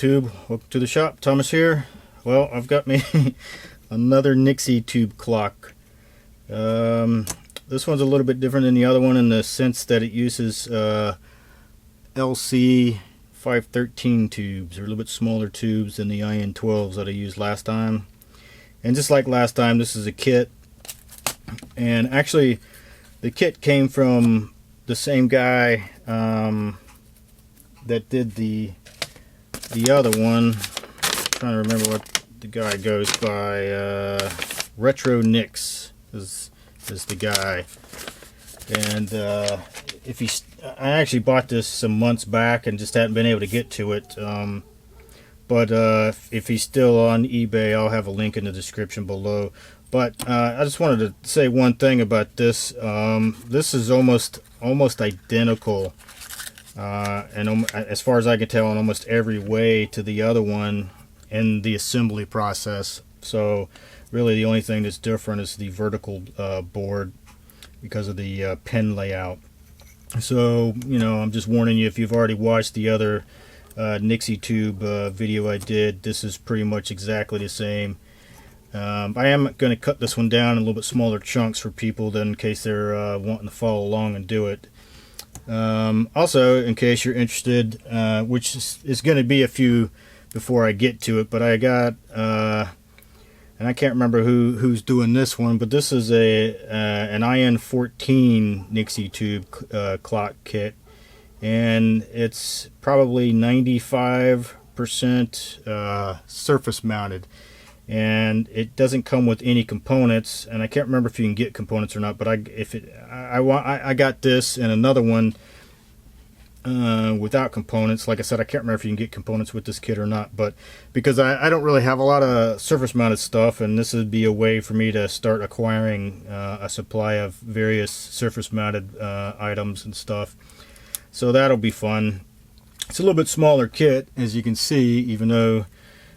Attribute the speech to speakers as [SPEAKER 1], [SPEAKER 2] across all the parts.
[SPEAKER 1] YouTube. Welcome to the shop. Thomas here. Well, I've got me another Nixie Tube clock. This one's a little bit different than the other one in the sense that it uses LC513 tubes. They're a little bit smaller tubes than the IN12s that I used last time. And just like last time, this is a kit. And actually, the kit came from the same guy that did the other one. I'm trying to remember what the guy goes by. Retro-Nix is the guy. And I actually bought this some months back and just hadn't been able to get to it. But if he's still on eBay, I'll have a link in the description below. But I just wanted to say one thing about this. This is almost identical, and as far as I can tell, in almost every way to the other one in the assembly process. So really the only thing that's different is the vertical board because of the pin layout. So, you know, I'm just warning you, if you've already watched the other Nixie Tube video I did, this is pretty much exactly the same. I am going to cut this one down in a little bit smaller chunks for people, then in case they're wanting to follow along and do it. Also, in case you're interested, which is going to be a few before I get to it, but I got, and I can't remember who's doing this one, but this is an IN14 Nixie Tube clock kit, and it's probably 95% surface mounted. And it doesn't come with any components, and I can't remember if you can get components or not, but I got this and another one without components. Like I said, I can't remember if you can get components with this kit or not, but because I don't really have a lot of surface mounted stuff, and this would be a way for me to start acquiring a supply of various surface mounted items and stuff. So that'll be fun. It's a little bit smaller kit, as you can see, even though,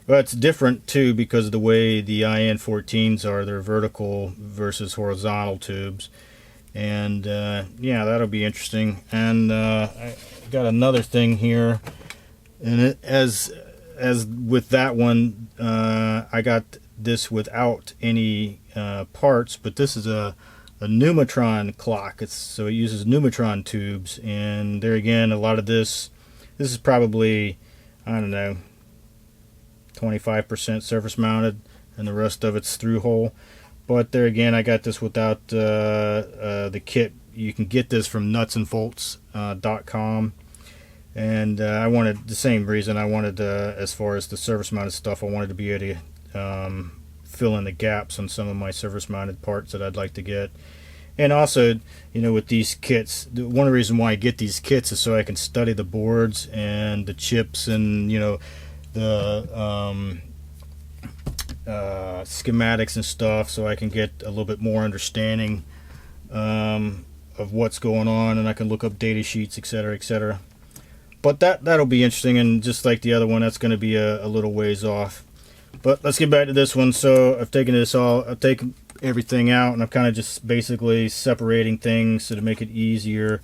[SPEAKER 1] well, it's different too because of the way the IN14s are. They're vertical versus horizontal tubes. And yeah, that'll be interesting. And I got another thing here. And as with that one, I got this without any parts, but this is a Pneumatron clock. So it uses Pneumatron tubes. And there again, a lot of this is probably, I don't know, 25% surface mounted, and the rest of it's through hole. But there again, I got this without the kit. You can get this from nutsandbolts.com, and I wanted the same reason. I wanted, as far as the surface mounted stuff, I wanted to be able to fill in the gaps on some of my surface mounted parts that I'd like to get. And also, you know, with these kits, one of the reasons why I get these kits is so I can study the boards and the chips and, you know, the schematics and stuff, so I can get a little bit more understanding of what's going on, and I can look up data sheets, etc., etc. But that'll be interesting, and just like the other one, that's going to be a little ways off. But let's get back to this one. So I've taken everything out, and I'm kind of just basically separating things so to make it easier,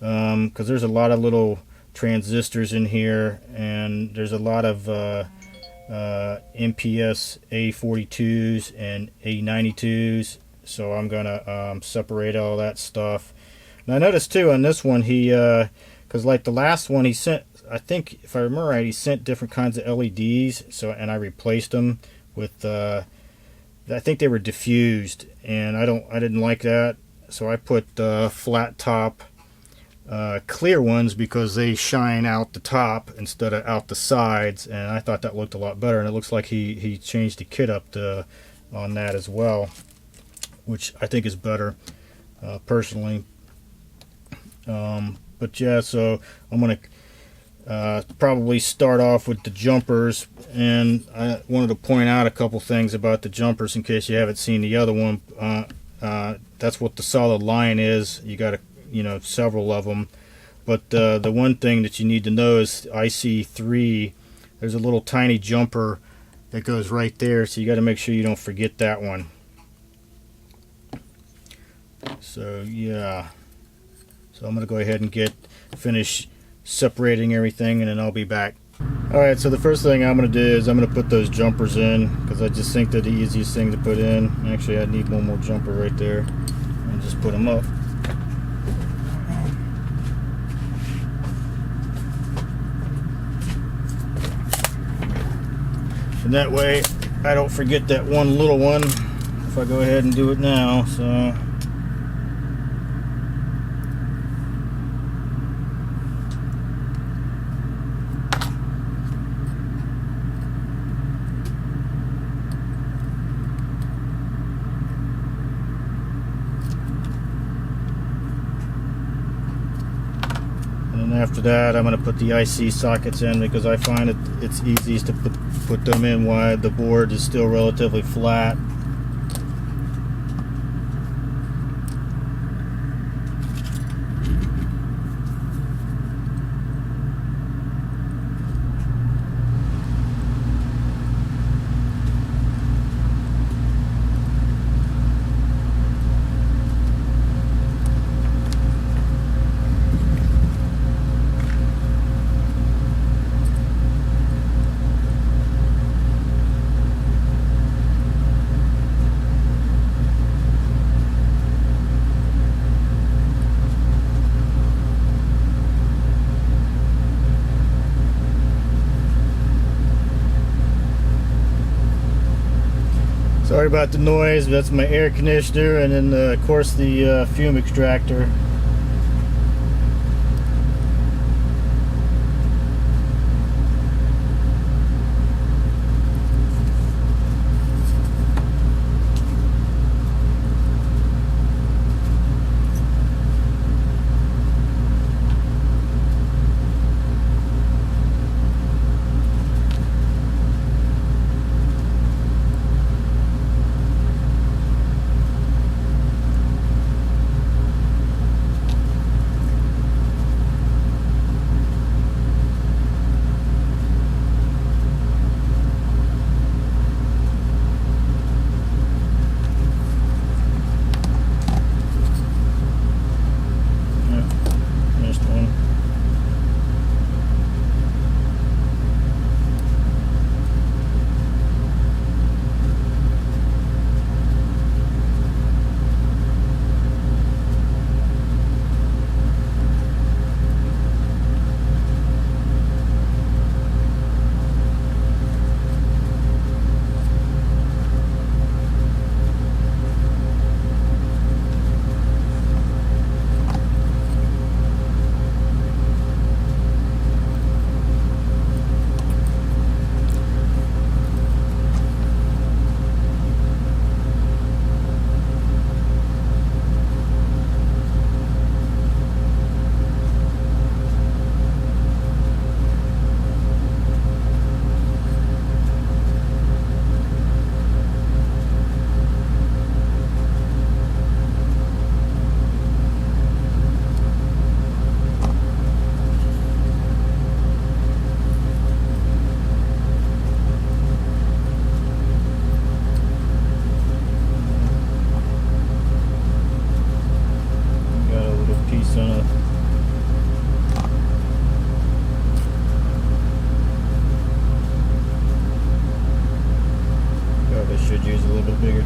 [SPEAKER 1] because there's a lot of little transistors in here, and there's a lot of MPS A42s and A92s, so I'm gonna separate all that stuff. And I noticed too on this one, he because like the last one he sent, I think if I remember right, he sent different kinds of LEDs, so, and I replaced them with I think they were diffused, and I didn't like that, so I put flat top clear ones because they shine out the top instead of out the sides, and I thought that looked a lot better. And it looks like he changed the kit up on that as well, which I think is better personally. But yeah, so I'm gonna probably start off with the jumpers, and I wanted to point out a couple things about the jumpers in case you haven't seen the other one. That's what the solid line is. You got to, you know, several of them, but the one thing that you need to know is IC3. There's a little tiny jumper that goes right there, so you got to make sure you don't forget that one. So yeah, so I'm gonna go ahead and finish separating everything, and then I'll be back. Alright, so the first thing I'm going to do is I'm going to put those jumpers in, because I just think they're the easiest thing to put in. Actually, I need one more jumper right there. And just put them up. And that way I don't forget that one little one if I go ahead and do it now. So after that, I'm going to put the IC sockets in, because I find it's easiest to put them in while the board is still relatively flat. Sorry about the noise, but that's my air conditioner, and then of course the fume extractor.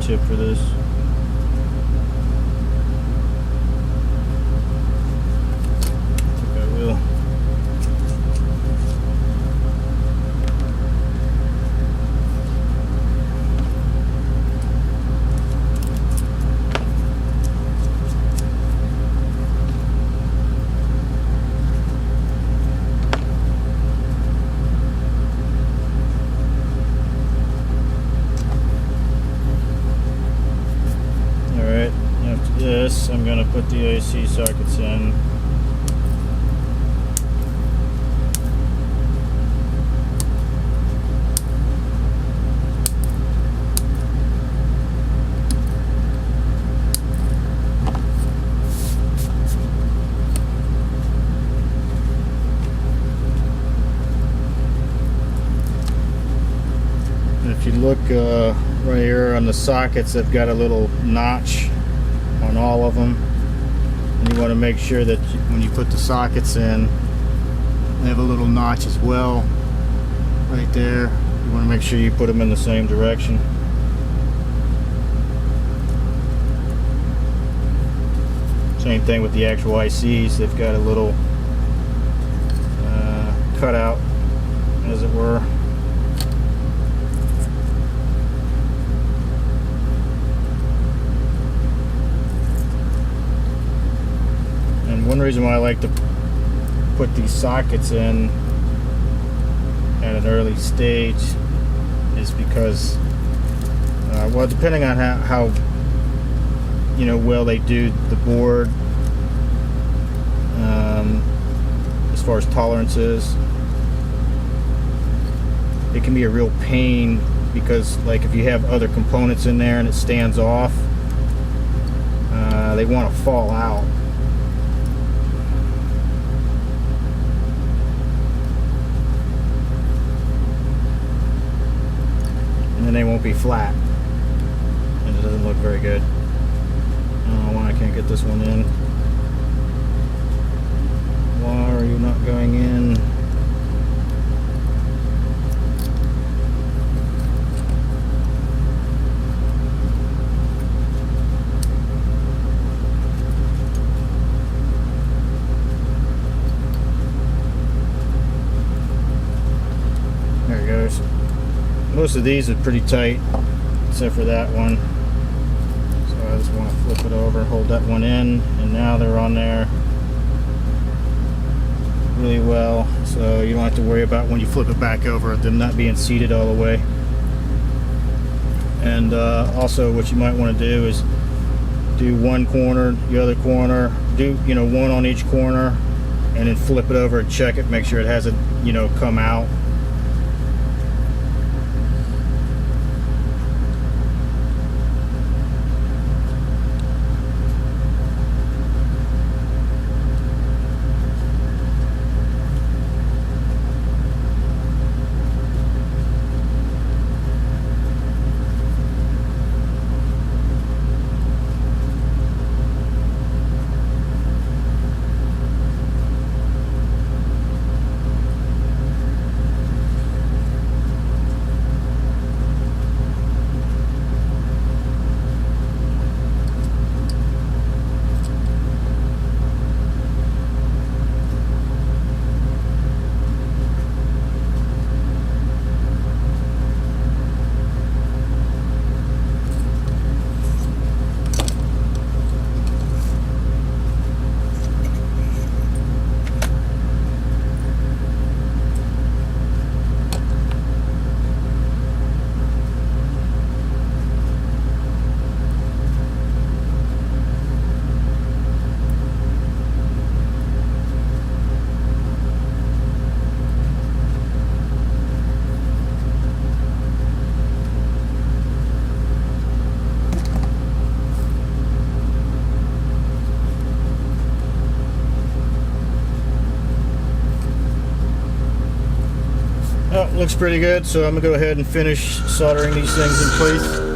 [SPEAKER 1] Tip for this. I think I will. This, I'm going to put the AC sockets in. And if you look right here on the sockets, they've got a little notch on all of them, and you want to make sure that when you put the sockets in, they have a little notch as well. right there. You want to make sure you put them in the same direction. Same thing with the actual ICs. They've got a little cutout, as it were. And one reason why I like to put these sockets in at an early stage is because, well, depending on how you know well they do the board, as far as tolerances, it can be a real pain, because like if you have other components in there and it stands off, they want to fall out. And then they won't be flat, and it doesn't look very good. I don't know why I can't get this one in. Why are you not going in? There it goes. Most of these are pretty tight, except for that one. So I just want to flip it over, hold that one in, and now they're on there really well, so you don't have to worry about when you flip it back over them not being seated all the way. And also what you might want to do is do one corner, the other corner, do one on each corner, and then flip it over and check it, make sure it hasn't come out. Oh, looks pretty good, so I'm gonna go ahead and finish soldering these things in place.